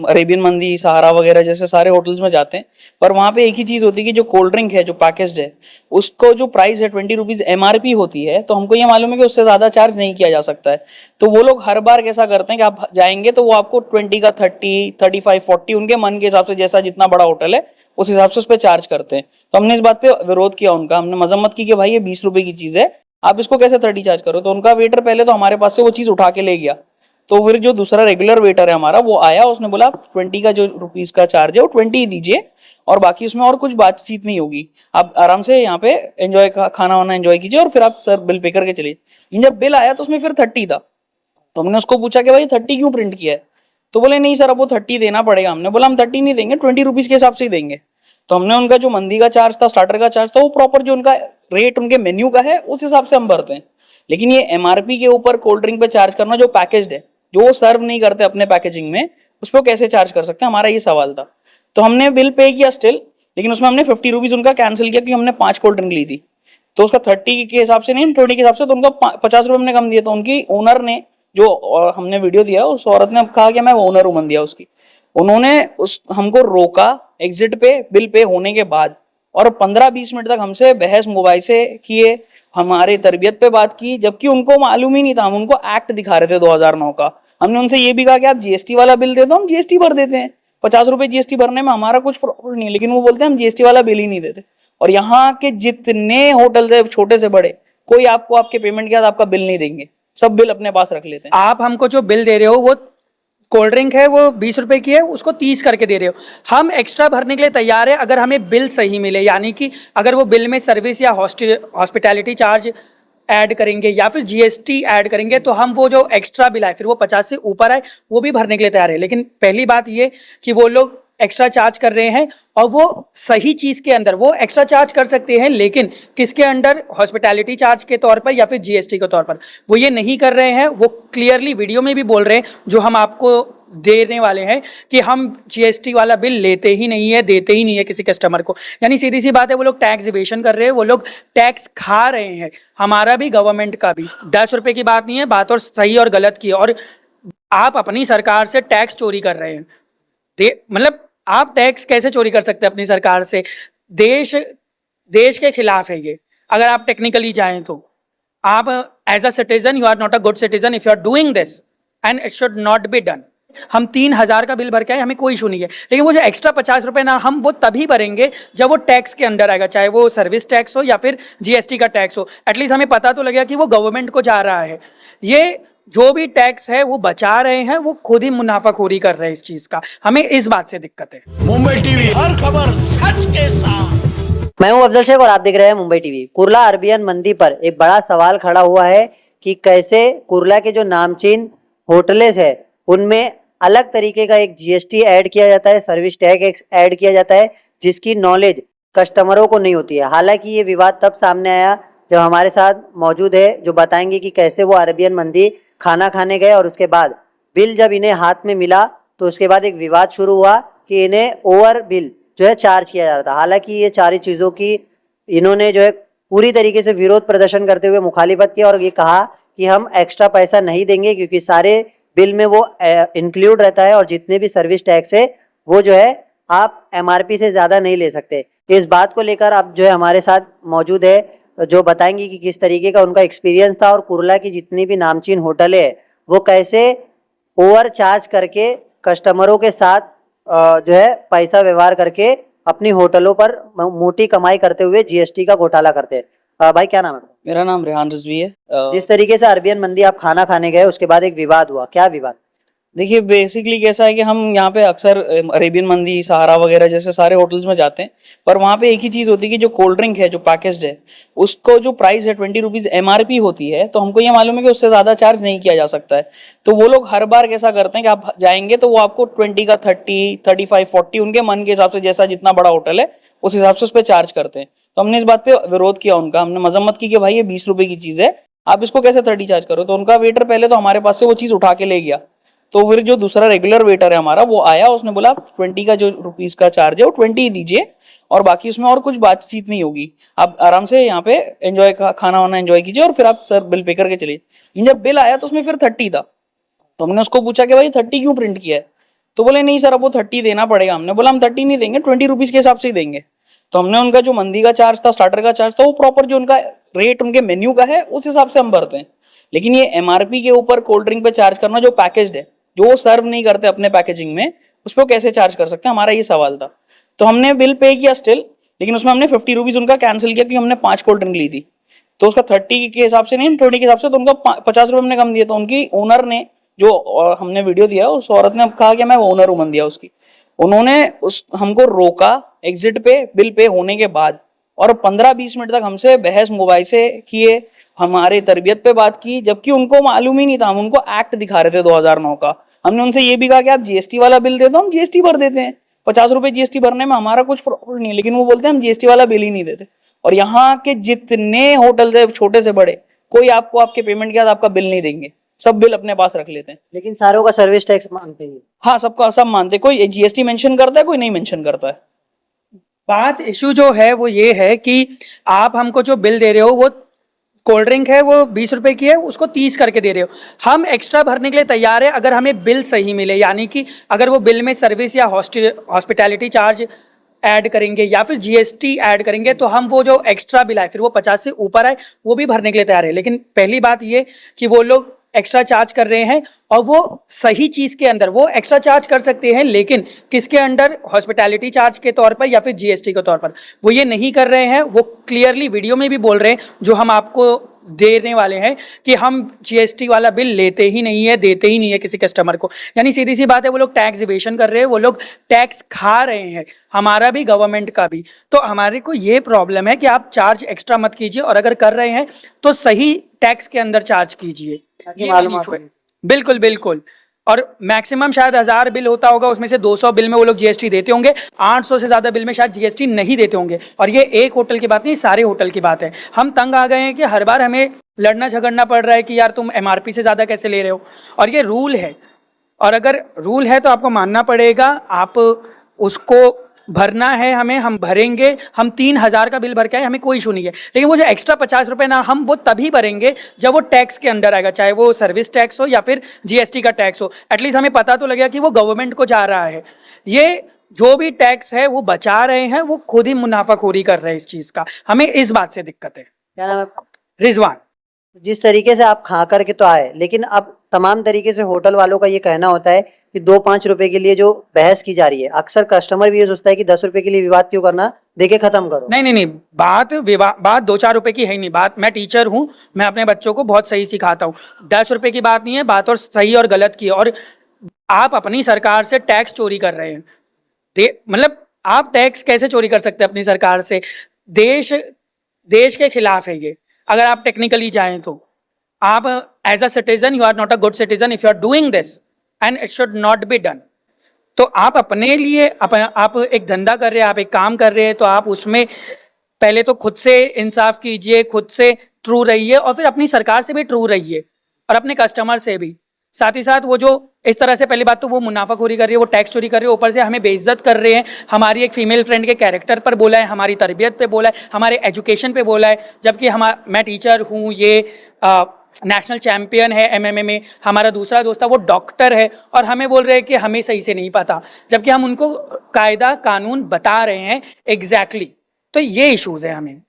Arabian मंदी, सहारा वगैरह जैसे सारे होटल्स में जाते हैं, पर वहाँ पे एक ही चीज़ होती है कि जो कोल्ड ड्रिंक है जो पैकेज्ड है उसको जो प्राइस है 20 रुपीज़ MRP होती है, तो हमको ये मालूम है कि उससे ज़्यादा चार्ज नहीं किया जा सकता है। तो वो लोग हर बार कैसा करते हैं कि आप जाएंगे तो वो आपको 20 का 30, 35, 40 उनके मन के हिसाब से, जैसा जितना बड़ा होटल है उस हिसाब से उस पर चार्ज करते हैं। तो हमने इस बात पे विरोध किया उनका, हमने मजम्मत की कि भाई ये 20 रुपए की चीज़ है, आप इसको कैसे 30 चार्ज करो। तो उनका वेटर पहले तो हमारे पास से वो चीज़ उठा के ले गया। तो फिर जो दूसरा रेगुलर वेटर है हमारा वो आया, उसने बोला 20 का जो रुपीज का चार्ज है वो 20 ही दीजिए और बाकी उसमें और कुछ बातचीत नहीं होगी, आप आराम से यहाँ पे एंजॉय खाना वाना एंजॉय कीजिए और फिर आप सर बिल पे करके चलिए। लेकिन जब बिल आया तो उसमें फिर 30 था। तो हमने उसको पूछा कि भाई 30 क्यों प्रिंट किया है, तो बोले नहीं सर अब वो 30 देना पड़ेगा। हमने बोला हम 30 नहीं देंगे, 20 रुपीज के हिसाब से ही देंगे। तो हमने उनका जो मंदी का चार्ज था, स्टार्टर का चार्ज था, वो प्रॉपर जो उनका रेट उनके मेन्यू का है उस हिसाब से हम भरते हैं। लेकिन ये MRP के ऊपर कोल्ड ड्रिंक पे चार्ज करना जो पैकेज्ड है, जो वो सर्व नहीं करते अपने पैकेजिंग में, उस पर कैसे चार्ज कर सकते हैं, हमारा ये सवाल था। तो हमने बिल पे किया स्टिल, लेकिन उसमें हमने 50 रुपीज उनका कैंसिल किया क्योंकि हमने 5 कोल्ड ड्रिंक ली थी। तो उसका 30 के हिसाब से नहीं, 20 के हिसाब से, तो उनका 50 रुपये हमने कम दिया। तो उनकी ओनर ने, जो हमने वीडियो दिया उस औरत ने कहा कि मैं ओनर हूं, मन दिया उसकी, उन्होंने उस हमको रोका एग्जिट पे बिल पे होने के बाद और 15-20 मिनट तक हमसे बहस मोबाइल से किए, हमारे तरबियत पे बात की, जबकि उनको मालूम ही नहीं था। हम उनको एक्ट दिखा रहे थे 2009 का। हमने उनसे ये भी कहा कि आप GST वाला बिल दे दो, हम GST भर देते हैं, 50 रुपए GST भरने में हमारा कुछ प्रॉब्लम नहीं है, लेकिन वो बोलते हैं हम GST वाला बिल ही नहीं देते। और यहाँ के जितने होटल है छोटे से बड़े, कोई आपको आपके पेमेंट के बाद आपका बिल नहीं देंगे, सब बिल अपने पास रख लेते हैं। आप हमको जो बिल दे रहे हो वो कोल्ड ड्रिंक है वो 20 रुपए की है, उसको 30 करके दे रहे हो। हम एक्स्ट्रा भरने के लिए तैयार है अगर हमें बिल सही मिले, यानी कि अगर वो बिल में सर्विस या हॉस्पिटैलिटी चार्ज ऐड करेंगे या फिर GST ऐड करेंगे तो हम वो जो एक्स्ट्रा बिल आए फिर वो 50 से ऊपर आए वो भी भरने के लिए तैयार है। लेकिन पहली बात ये कि वो लोग एक्स्ट्रा चार्ज कर रहे हैं और वो सही चीज़ के अंदर वो एक्स्ट्रा चार्ज कर सकते हैं, लेकिन किसके अंडर, हॉस्पिटैलिटी चार्ज के तौर पर या फिर GST के तौर पर, वो ये नहीं कर रहे हैं। वो क्लियरली वीडियो में भी बोल रहे हैं जो हम आपको देने वाले हैं कि हम GST वाला बिल लेते ही नहीं है, देते ही नहीं है किसी कस्टमर को। यानी सीधी सी बात है वो लोग टैक्स इवेशन कर रहे हैं, वो लोग टैक्स खा रहे हैं, हमारा भी गवर्नमेंट का भी। 10 रुपये की बात नहीं है, बात और सही और गलत की। और आप अपनी सरकार से टैक्स चोरी कर रहे हैं। मतलब आप टैक्स कैसे चोरी कर सकते हैं अपनी सरकार से? देश के खिलाफ है ये। अगर आप टेक्निकली जाएं तो आप as a citizen you are not a good citizen if you are doing this and it should not be done. हम 3000 का बिल भर के आए, हमें कोई इशू नहीं है, लेकिन वो जो एक्स्ट्रा 50 रुपए ना, हम वो तभी भरेंगे जब वो टैक्स के अंडर आएगा, चाहे वो सर्विस टैक्स हो या फिर GST का टैक्स हो। एटलीस्ट हमें पता तो लगेगा कि वो गवर्नमेंट को जा रहा है। ये जो भी टैक्स है वो बचा रहे हैं, वो खुद ही मुनाफाखोरी कर रहे हैं इस चीज का। हमें इस बात से दिक्कत है। मुंबई टीवी, हर खबर सच के साथ। मैं हूं अफजल शेख और आप देख रहे हैं मुंबई टीवी। कुर्ला अरबियन मंदी पर एक बड़ा सवाल खड़ा हुआ है कि कैसे कुर्ला के जो नामचीन होटलेस है उनमें अलग तरीके का एक GST ऐड किया जाता है, सर्विस टैक्स ऐड किया जाता है, जिसकी नॉलेज कस्टमरों को नहीं होती है। हालांकि ये विवाद तब सामने आया जब हमारे साथ मौजूद है जो बताएंगे कि कैसे वो अरबियन मंदी खाना खाने गए और उसके बाद बिल जब इन्हें हाथ में मिला तो उसके बाद एक विवाद शुरू हुआ कि इन्हें ओवर बिल जो है चार्ज किया जा रहा था। हालांकि ये सारी चीज़ों की इन्होंने जो है पूरी तरीके से विरोध प्रदर्शन करते हुए मुखालिफत की और ये कहा कि हम एक्स्ट्रा पैसा नहीं देंगे क्योंकि सारे बिल में वो इंक्लूड रहता है और जितने भी सर्विस टैक्स है वो जो है आप MRP से ज़्यादा नहीं ले सकते। इस बात को लेकर आप जो है हमारे साथ मौजूद है जो बताएंगे कि किस तरीके का उनका एक्सपीरियंस था और कुर्ला की जितनी भी नामचीन होटल है वो कैसे ओवर चार्ज करके कस्टमरों के साथ जो है पैसा व्यवहार करके अपनी होटलों पर मोटी कमाई करते हुए GST का घोटाला करते हैं। भाई क्या नाम है? मेरा नाम रेहान रिजवी है। जिस तरीके से अरबियन मंदी आप खाना खाने गए उसके बाद एक विवाद हुआ, क्या विवाद? देखिए बेसिकली कैसा है कि हम यहाँ पे अक्सर अरेबियन मंदी, सहारा वगैरह जैसे सारे होटल्स में जाते हैं, पर वहाँ पे एक ही चीज़ होती है कि जो कोल्ड ड्रिंक है जो पैकेज्ड है उसको जो प्राइस है 20 रुपीज़ MRP होती है, तो हमको ये मालूम है कि उससे ज़्यादा चार्ज नहीं किया जा सकता है। तो वो लोग हर बार कैसा करते हैं कि आप जाएंगे तो वो आपको 20 का 30, 35, 40 उनके मन के हिसाब से, जैसा जितना बड़ा होटल है उस हिसाब से उस पर चार्ज करते हैं। तो हमने इस बात पे विरोध किया उनका, हमने मजम्मत की कि भाई ये 20 रुपए की चीज़ है, आप इसको कैसे 30 चार्ज करो। तो उनका वेटर पहले तो हमारे पास से वो चीज़ उठा के ले गया। तो फिर जो दूसरा रेगुलर वेटर है हमारा वो आया, उसने बोला 20 का जो रुपीज का चार्ज है वो 20 ही दीजिए और बाकी उसमें और कुछ बातचीत नहीं होगी, आप आराम से यहाँ पे एंजॉय खाना वाना एंजॉय कीजिए और फिर आप सर बिल पे करके चलिए। लेकिन जब बिल आया तो उसमें फिर 30 था। तो हमने उसको पूछा कि भाई 30 क्यों प्रिंट किया है, तो बोले नहीं सर अब वो 30 देना पड़ेगा। हमने बोला हम 30 नहीं देंगे, 20 रुपीज के हिसाब से ही देंगे। तो हमने उनका जो मंदी का चार्ज था, स्टार्टर का चार्ज था, वो प्रॉपर जो उनका रेट उनके मेन्यू का है उस हिसाब से हम भरते हैं। लेकिन ये एमआरपी के ऊपर कोल्ड ड्रिंक पे चार्ज करना जो पैकेज्ड है, जो वो सर्व नहीं करते अपने पैकेजिंग में, उस पर कैसे चार्ज कर सकते हैं, हमारा ये सवाल था। तो हमने बिल पे किया स्टिल, लेकिन उसमें हमने 50 रुपीज उनका कैंसिल किया, क्योंकि हमने 5 कोल्ड ड्रिंक ली थी। तो उसका 30 के हिसाब से नहीं, 20 के हिसाब से, तो उनका 50 रुपये हमने कम दिया। तो उनकी ओनर ने, जो हमने वीडियो दिया, उस औरत ने कहा कि मैं ओनर हूं, मन दिया उसकी। उन्होंने हमको रोका एग्जिट पे बिल पे होने के बाद, और 15-20 मिनट तक हमसे बहस मोबाइल से किए, हमारे तरबियत पे बात की, जबकि उनको मालूम ही नहीं था। हम उनको एक्ट दिखा रहे थे 2009 का। हमने उनसे ये भी कहा कि आप जीएसटी वाला बिल दे दो, हम जीएसटी भर देते हैं, 50 रुपए जीएसटी भरने में हमारा कुछ प्रॉब्लम नहीं है। लेकिन वो बोलते हैं हम जीएसटी वाला बिल ही नहीं देते। और यहाँ के जितने होटल है, छोटे से बड़े, कोई आपको आपके पेमेंट के बाद आपका बिल नहीं देंगे, सब बिल अपने पास रख लेते हैं। लेकिन सारों का सर्विस टैक्स मांगते हैं। हाँ, सबका सब मानते, कोई जीएसटी मेंशन करता है, कोई नहीं मेंशन करता है। बात इशू जो है वो ये है कि आप हमको जो बिल दे रहे हो, वो कोल्ड ड्रिंक है वो 20 रुपए की है, उसको 30 करके दे रहे हो। हम एक्स्ट्रा भरने के लिए तैयार है अगर हमें बिल सही मिले, यानी कि अगर वो बिल में सर्विस या हॉस्पिटैलिटी चार्ज ऐड करेंगे या फिर जीएसटी ऐड करेंगे, तो हम वो जो एक्स्ट्रा बिल आए फिर वो 50 से ऊपर आए, वो भी भरने के लिए तैयार है। लेकिन पहली बात ये कि वो लोग एक्स्ट्रा चार्ज कर रहे हैं, और वो सही चीज़ के अंदर वो एक्स्ट्रा चार्ज कर सकते हैं, लेकिन किसके अंडर, हॉस्पिटैलिटी चार्ज के तौर पर या फिर जीएसटी के तौर पर, वो ये नहीं कर रहे हैं। वो क्लियरली वीडियो में भी बोल रहे हैं, जो हम आपको देने वाले हैं, कि हम जीएसटी वाला बिल लेते ही नहीं है, देते ही नहीं है किसी कस्टमर को। यानी सीधी सी बात है, वो लोग टैक्स इवेशन कर रहे हैं, वो लोग टैक्स खा रहे हैं, हमारा भी, गवर्नमेंट का भी। तो हमारे को ये प्रॉब्लम है कि आप चार्ज एक्स्ट्रा मत कीजिए, और अगर कर रहे हैं तो सही टैक्स के अंदर चार्ज कीजिए। बिल्कुल बिल्कुल। और मैक्सिमम शायद 1000 बिल होता होगा, उसमें से 200 बिल में वो लोग जीएसटी देते होंगे, 800 से ज़्यादा बिल में शायद जीएसटी नहीं देते होंगे। और ये एक होटल की बात नहीं, सारे होटल की बात है। हम तंग आ गए हैं कि हर बार हमें लड़ना झगड़ना पड़ रहा है कि यार तुम एमआरपी से ज़्यादा कैसे ले रहे हो। और ये रूल है, और अगर रूल है तो आपको मानना पड़ेगा, आप उसको भरना है हमें, हम भरेंगे। हम 3000 का बिल भर के आए, हमें कोई इशू नहीं है। लेकिन वो जो एक्स्ट्रा 50 रुपये ना, हम वो तभी भरेंगे जब वो टैक्स के अंडर आएगा, चाहे वो सर्विस टैक्स हो या फिर जीएसटी का टैक्स हो। एटलीस्ट हमें पता तो लगेगा कि वो गवर्नमेंट को जा रहा है। ये जो भी टैक्स है वो बचा रहे हैं, वो खुद ही मुनाफाखोरी कर रहे हैं इस चीज़ का। हमें इस बात से दिक्कत है। क्या नाम है? रिजवान। जिस तरीके से आप खा करके तो आए, लेकिन अब तमाम तरीके से होटल वालों का ये कहना होता है कि 2-5 रुपए के लिए जो बहस की जा रही है, अक्सर कस्टमर भी ये सोचता है कि 10 रुपए के लिए विवाद क्यों करना, देके खत्म करो। नहीं, बात 2-4 रुपए की है ही नहीं। बात, मैं टीचर हूँ, मैं अपने बच्चों को बहुत सही सिखाता हूँ। 10 रुपए की बात नहीं है, बात और सही और गलत की। और आप अपनी सरकार से टैक्स चोरी कर रहे हैं। मतलब आप टैक्स कैसे चोरी कर सकते हैं अपनी सरकार से? देश के खिलाफ है ये। अगर आप टेक्निकली जाएं तो आप as a citizen, you are not a good citizen if you are doing this, and it should not be done. तो आप अपने लिए आप एक धंधा कर रहे हैं, आप एक काम कर रहे हैं, तो आप उसमें पहले तो खुद से इंसाफ कीजिए, खुद से ट्रू रहिए, और फिर अपनी सरकार से भी ट्रू रहिए, और अपने कस्टमर से भी। साथ ही साथ वो जो इस तरह से, पहली बात तो वो मुनाफाखोरी कर रही है, वो टैक्स चोरी कर रही है, ऊपर से हमें बेइज्जत कर रहे हैं। हमारी एक फीमेल फ्रेंड के कैरेक्टर पर बोला है, हमारी तरबियत पे बोला है, हमारे एजुकेशन पे बोला है। जबकि मैं टीचर हूँ, ये नेशनल चैम्पियन है एमएमए में, हमारा दूसरा दोस्त है वो डॉक्टर है, और हमें बोल रहे हैं कि हमें सही से नहीं पता, जबकि हम उनको कायदा कानून बता रहे हैं एग्जैक्टली। तो ये इश्यूज है हमें।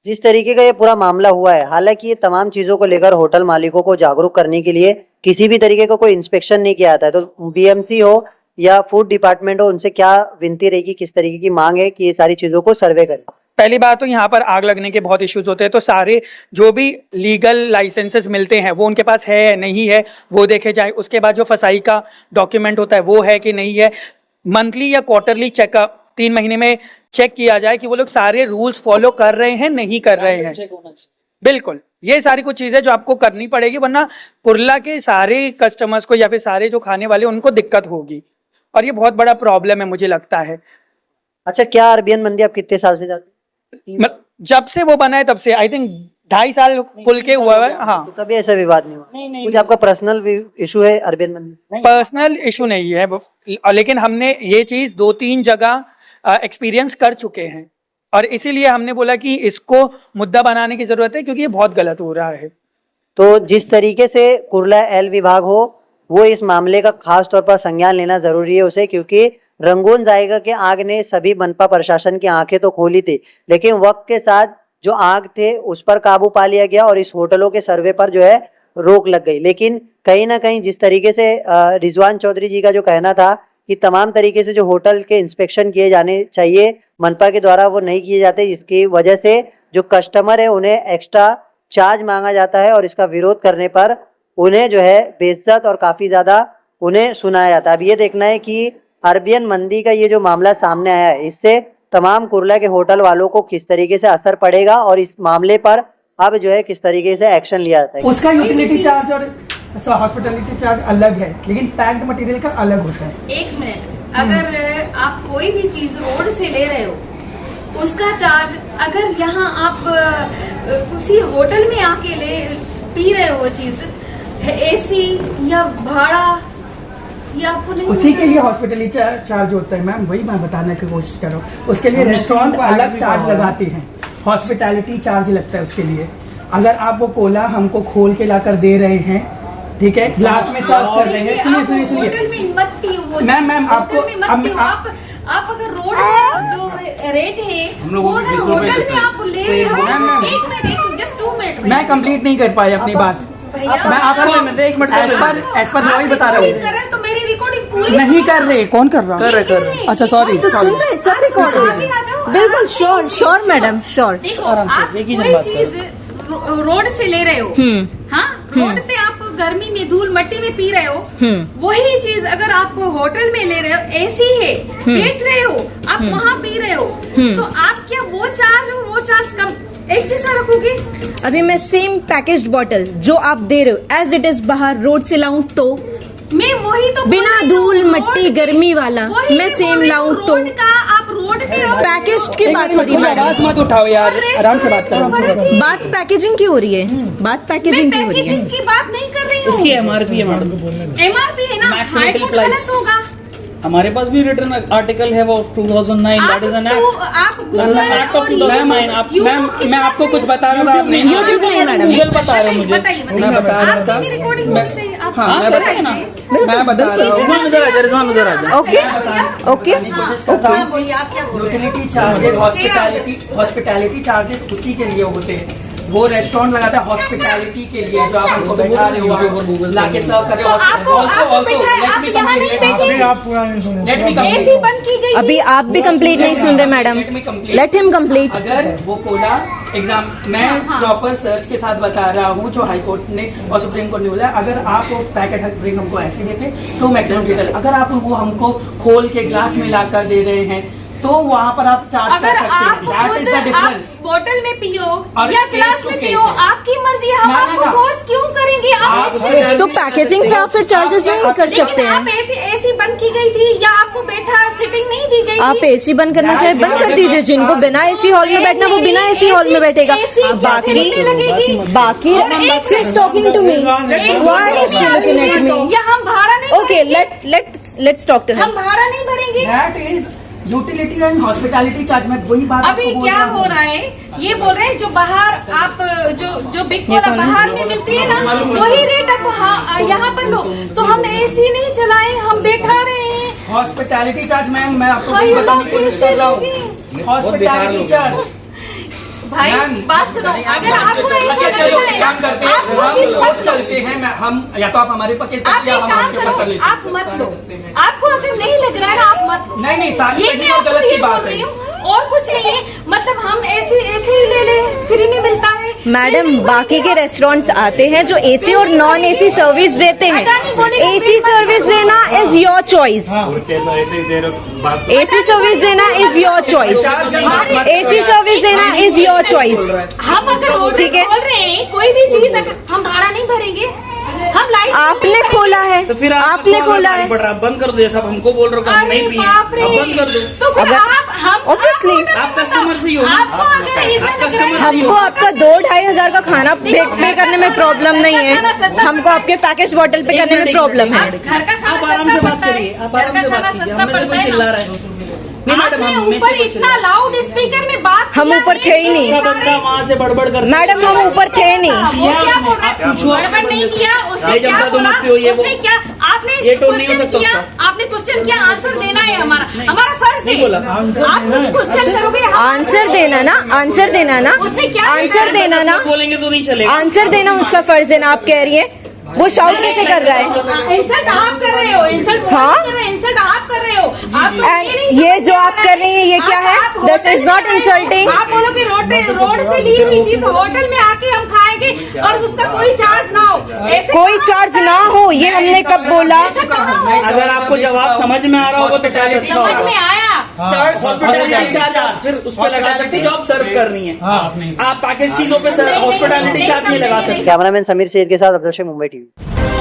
जिस तरीके का ये पूरा मामला हुआ है, हालांकि ये तमाम चीजों को लेकर होटल मालिकों को जागरूक करने के लिए किसी भी तरीके का कोई इंस्पेक्शन नहीं किया जाता है, तो बीएमसी हो या फूड डिपार्टमेंट हो, उनसे क्या विनती रहेगी, किस तरीके की मांग है कि ये सारी चीजों को सर्वे करें? पहली बात तो यहाँ पर आग लगने के बहुत इश्यूज होते हैं, तो सारे जो भी लीगल लाइसेंसेस मिलते हैं वो उनके पास है नहीं है वो देखे जाए। उसके बाद जो फसाई का डॉक्यूमेंट होता है वो है कि नहीं है। मंथली या क्वार्टरली चेकअप 3 महीने में चेक किया जाए कि वो लोग सारे रूल्स फॉलो कर रहे हैं, नहीं कर रहे हैं। बिल्कुल, ये सारी कुछ चीज़ें जो आपको करनी पड़ेगी, वरना कुर्ला के सारे कस्टमर्स को या फिर सारे जो खाने वाले उनको दिक्कत होगी, और ये बहुत बड़ा प्रॉब्लम है मुझे लगता है। अच्छा, क्या अरबियन मंदी आप कितने साल से जाते हैं? जब से वो बना है तब से, आई थिंक 2.5 साल खुल के हुआ है। हाँ, तो कभी ऐसा विवाद नहीं हुआ? नहीं, कुछ आपका पर्सनल इशू है अरबियन मंदी? पर्सनल इशू नहीं है, लेकिन हमने ये चीज़ 2-3 जगह एक्सपीरियंस कर चुके हैं, और इसीलिए हमने बोला कि इसको मुद्दा बनाने की जरूरत है, क्योंकि ये बहुत गलत हो रहा है। तो जिस तरीके से कुर्ला एल विभाग हो वो इस मामले का खास तौर पर संज्ञान लेना जरूरी है उसे, क्योंकि रंगून जाएगा कि आग ने सभी मनपा प्रशासन की आंखें तो खोली थी, लेकिन वक्त के साथ जो आग थे उस पर काबू पा लिया गया और इस होटलों के सर्वे पर जो है रोक लग गई। लेकिन कहीं ना कहीं जिस तरीके से रिजवान चौधरी जी का जो कहना था कि तमाम तरीके से जो होटल के इंस्पेक्शन किए जाने चाहिए मनपा के द्वारा वो नहीं किए जाते, जिसकी वजह से जो कस्टमर है उन्हें एक्स्ट्रा चार्ज मांगा जाता है और इसका विरोध करने पर उन्हें जो है बेइज्जत और काफी ज्यादा उन्हें सुनाया जाता है। अब ये देखना है कि अरबियन मंदी का ये जो मामला सामने आया है इससे तमाम कुर्ला के होटल वालों को किस तरीके से असर पड़ेगा और इस मामले पर अब जो है किस तरीके से एक्शन लिया जाता है। उसका यूटिलिटी चार्ज और हॉस्पिटलिटी चार्ज अलग है, लेकिन पैक्ड मटेरियल का अलग होता है। एक मिनट, अगर आप कोई भी चीज रोड से ले रहे हो उसका चार्ज, अगर यहाँ आप किसी होटल में आके पी रहे हो वो चीज, एसी या भाड़ा या आपको नहीं, उसी के लिए हॉस्पिटलिटी चार्ज होता है मैम, वही मैं बताने की कोशिश कर रहा हूँ। उसके लिए रेस्टोरेंट अलग चार्ज लगाते हैं, हॉस्पिटलिटी चार्ज लगता है उसके लिए। अगर आप वो कोला हमको खोल के लाकर दे रहे हैं, ठीक है, ग्लास में सर्व कर रहे हैं, सुनिए सुनिए होटल सुनिए में मत पियो वो मैम आपको आप अगर रोड में जो रेट है वो अगर होटल में आप ले रहे हो, एक मिनट, जस्ट 2 मिनट, मैं कंप्लीट नहीं कर पाया अपनी बात। मैं आपको एक मिनट एज पर वही बता रहा हूँ। तो मेरी रिकॉर्डिंग पूरी नहीं कर रहे, कौन कर रहा है? अच्छा सॉरी, तो सुन रहे हैं, सब रिकॉर्ड हो रही है। बिल्कुल श्योर श्योर मैडम श्योर। देखो, आप कोई चीज रोड से ले रहे हो, हाँ, रोड पे आप गर्मी में धूल मट्टी में पी रहे हो, वही चीज अगर आप होटल में ले रहे हो, एसी है, बैठ रहे हो, आप वहाँ पी रहे हो, तो आप क्या वो चार्ज और वो चार्ज कम एक जैसा रखोगे? अभी मैं सेम पैकेज्ड बॉटल जो आप दे रहे हो एज इट इज बाहर रोड से लाऊं तो मैं वही तो बिना धूल मट्टी गर्मी वाला मैं सेम लाऊं तो रोड का आप रोड पे पैकेज्ड की बात हो रही है मैडम। आवाज मत उठाओ यार, आराम से बात करो। बात पैकेजिंग की हो रही है, बात पैकेजिंग की हो रही है। पैकेजिंग की बात नहीं कर रही हूँ, उसकी एमआरपी है मैडम, एमआरपी है ना, Maximum हाई कोर्ट price। गलत होगा। हमारे पास भी रिटर्न आर्टिकल है वो 2009, दैट इज एन आप मैं आपको कुछ बता रहा हूँ, आप नहीं YouTube नहीं मैडम, गूगल बता रहे हो मुझे। बताइए मैं बता रहा था। आपकी भी रिकॉर्डिंग होनी चाहिए। आप हाँ, मैं बताइए ना, मैं बता रहा हूँ। रिजवान उधर आ जा, रिजवान उधर आ जा। ओके ओके हाँ, बोलिए आप क्या बोल रहे हैं? यूटिलिटी चार्जेस, हॉस्पिटैलिटी चार्जेस उसी के लिए होते हैं। वो रेस्टोरेंट लगाता है हॉस्पिटैलिटी के लिए, जो आप हमको बैठा रहे हो, लाके सर्व कर रहे तो हो। आपको बिठाया, आप यहाँ नहीं बैठे, एसी बंद की गई। अभी आप भी कंप्लीट नहीं सुन रहे मैडम, लेट हिम कंप्लीट। अगर वो कोला एग्जाम, मैं प्रॉपर सर्च के साथ बता रहा हूँ जो हाई कोर्ट ने और सुप्रीम कोर्ट ने बोला, अगर आप वो पैकेट ड्रिंक हमको ऐसे देते तो मैक्सिमम लीटर, अगर आप वो हमको खोल के ग्लास में लाकर दे रहे हैं तो वहाँ पर आप चार्ज कर अगर सकते आप हैं। दैट इज द खुद डिफरेंस। आप बोतल में पियो और या ग्लास केस टू में केस पियो, है। आपकी मर्जी, हम ना, आपको ना। फोर्स क्यों करेंगे? आप तो पैकेजिंग पे आप फिर चार्जेस नहीं कर सकते आप हैं। एसी बंद की गई थी या आपको बैठा सिटिंग नहीं दी गई आप थी? एसी बंद करना चाहे बंद कर दीजिए, जिनको बिना एसी हॉल में बैठना वो बिना एसी हॉल में बैठेगा। बाकी she is talking to me, why is she looking at me? या हम भाड़ा नहीं ओके भरेंगे? लेट्स टॉक टू हम हिम। भाड़ा नहीं भरेंगे? That is utility and hospitality charge. मैं वही बात अभी आपको बोल क्या रहा हो हूँ। रहा है, ये बोल रहे हैं जो बाहर आप जो बिग कोला बाहर में मिलती है ना, वही रेट आप यहाँ पर लो, तो हम एसी नहीं चलाए, हम बैठा रहे हैं। हॉस्पिटैलिटी चार्ज मैम, मैं आपको हाँ, वही ये बताने लोग की कोशिश कर रहा हूँ। हॉस्पिटैलिटी चार्ज भाई मैम, बात सुनो, अगर आपको ऐसा अच्छा लगता चलो है एक ना, काम करते हैं, आप वो हम चीज कोर्ट मत लो, चलते हैं। हम या तो आप हमारे पर केस आप करते हैं, एक हम काम आपके ऊपर कर करो, लेते हैं। आप मत लो। आपको अगर नहीं लग रहा है ना, आप मत लो। नहीं सारी ये सही मैं और आपको गलत ये की बोल बात रही है। हूँ, और कुछ नहीं है। मतलब हम ऐसे ही ले ले, फ्री में मिलता है मैडम, बाकी के रेस्टोरेंट्स आते हैं जो एसी और नॉन एसी सर्विस देते हैं। अडानी बोलेगा, एसी सर्विस देना is your choice, AC service देना is your choice, AC service देना इज योर चॉइस। हम अगर ऑर्डर ठीक है। खोल रहे हैं कोई भी चीज, अगर हम भाड़ा नहीं भरेंगे, हम लाइट आपने खोला है, तो फिर आपने खोला है। बंद कर दो, जैसा आप हमको बोल रहे हो कि हम अरे नहीं पिए, बाप रे, अब बंद कर दो। तो फिर अगर- आप हम ऑब्वियसली आप कस्टमर से ही हो ना? आपको अगर ऐसा आप लग रहा customer है- हमको आपका 2-2,500 का खाना पे करने में प्रॉब्लम नहीं है, हमको आपके पैकेज बॉटल पे करने में प्रॉब्लम है। घर का खाना आप आराम से सस्ता बात पड़ता है। करिए, आप आराम घर से का बात खाना कीजिए, सस्ता हम में से पड़ता कोई है चिल्ला ना। रहा है नहीं मैडम, आपने हम में से ऊपर कोई इतना चिल्ला रहा लाउड स्पीकर में बात हम किया ऊपर है, थे ही नहीं। है। बंदा वहाँ से बड़बड़ कर मैडम हम ऊपर थे नहीं। वो क्या बोल रहा आप है? पूछो, गड़बड़ नहीं किया उसने, ये जब क्या तक बोला मत पियो, ये उसने, वो- क्या आपने ये टोन नहीं हो क्वेश्चन सकता किया, उसका। आपने क्वेश्चन किया, आंसर देना है हमारा फर्ज है। नहीं बोला। आप कुछ क्वेश्चन करोगे, हम आंसर देना ना, आंसर देना ना, उसने क्या आंसर देना ना, बोलेंगे तो नहीं चलेगा। आंसर देना उसका फर्ज है ना। आप कह रही है वो शाउट कैसे कर रहा है? इंसल्ट आप कर रहे हो, इंसल्ट हाँ? इंसल्ट आप कर रहे हो। आप तो And नहीं ये समझ जो में आ आप रहा कर है। रही हैं, ये क्या है? आप This होटल is में not आए हो, insulting. आप बोलो कि रोड से ली हुई चीज होटल में आके हम खाएंगे और उसका कोई चार्ज ना हो, ऐसे कोई कहाँ चार्ज होता ना है? हो, ये हमने कब बोला? ऐसा कहाँ हो? अगर आपको जवाब समझ में आ रहा होगा तो शायद अच्छा समझ होगा। में आया। हॉस्पिटैलिटी चार्ज आप फिर उस पर लगा सकते जो आप सर्व कर रही हैं। आप पैकेज चीजों पे हॉस्पिटैलिटी चार्ज नहीं लगा सकते। कैमरामैन समीर सैयद के साथ अब्दुल शेख, मुंबई टीवी।